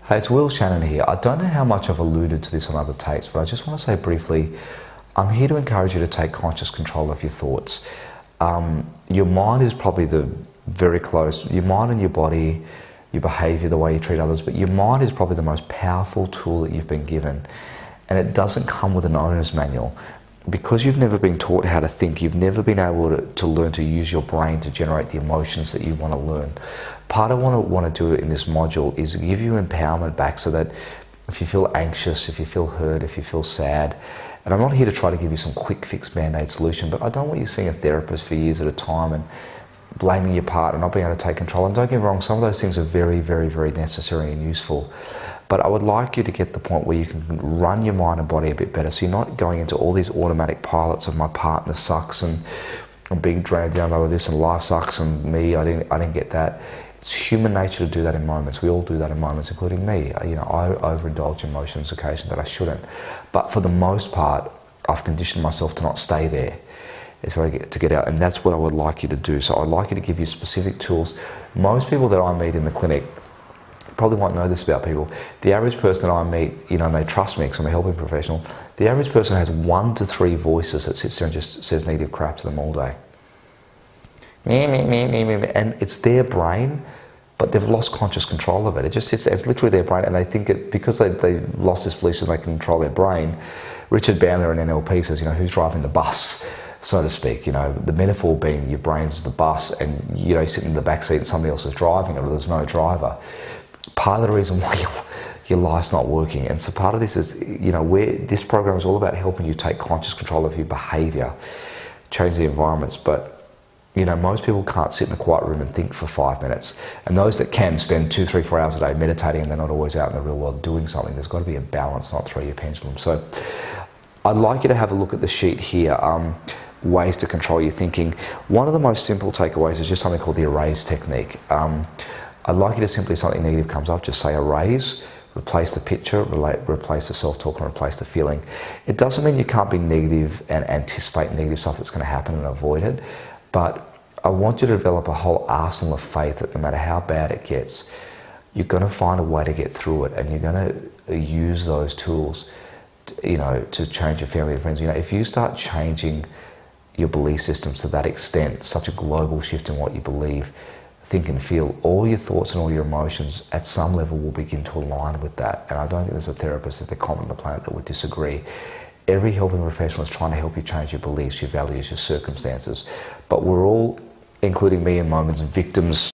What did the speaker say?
Hey, it's Will Shannon here. I don't know how much I've alluded to this on other tapes, but I just want to say briefly, I'm here to encourage you to take conscious control of your thoughts. Your mind is probably the very close, your mind and your body, your behaviour, the way you treat others, but your mind is probably the most powerful tool that you've been given. And it doesn't come with an owner's manual. Because you've never been taught how to think, you've never been able to learn to use your brain to generate the emotions that you want to learn. Part of what I want to do in this module is give you empowerment back so that if you feel anxious, if you feel hurt, if you feel sad, and I'm not here to try to give you some quick fix band-aid solution, but I don't want you seeing a therapist for years at a time and blaming your partner, not being able to take control. And don't get me wrong, some of those things are very, very, very necessary and useful. But I would like you to get to the point where you can run your mind and body a bit better, so you're not going into all these automatic pilots of my partner sucks and I'm being dragged down by this and life sucks and me, I didn't get that. It's human nature to do that in moments. We all do that in moments, including me. I overindulge emotions occasionally that I shouldn't. But for the most part, I've conditioned myself to not stay there. It's where I get to get out, and that's what I would like you to do. So I'd like you to give you specific tools. Most people that I meet in the clinic probably won't know this about people. The average person that I meet, and they trust me because I'm a helping professional, the average person has 1 to 3 voices that sits there and just says negative crap to them all day. And it's their brain, but they've lost conscious control of it. It just sits there, it's literally their brain, and they think it, because they lost this belief that they can control their brain. Richard Bandler in NLP says, who's driving the bus, so to speak. The metaphor being your brain's the bus and you sitting in the back seat and somebody else is driving it, or there's no driver. Part of the reason why your life's not working, and so part of this is, this program is all about helping you take conscious control of your behaviour, change the environments, but most people can't sit in a quiet room and think for 5 minutes. And those that can spend 2, 3, 4 hours a day meditating, and they're not always out in the real world doing something. There's got to be a balance, not throw your pendulum. So I'd like you to have a look at the sheet here, ways to control your thinking. One of the most simple takeaways is just something called the erase technique. I'd like you to simply, if something negative comes up, just say erase, replace the picture, replace the self-talk, and replace the feeling. It doesn't mean you can't be negative and anticipate negative stuff that's going to happen and avoid it, but I want you to develop a whole arsenal of faith that no matter how bad it gets, you're going to find a way to get through it, and you're going to use those tools, to change your family and friends. If you start changing your belief systems to that extent, such a global shift in what you believe, think and feel, all your thoughts and all your emotions at some level will begin to align with that. And I don't think there's a therapist at the common on the planet that would disagree. Every helping professional is trying to help you change your beliefs, your values, your circumstances. But we're all, including me in moments, victims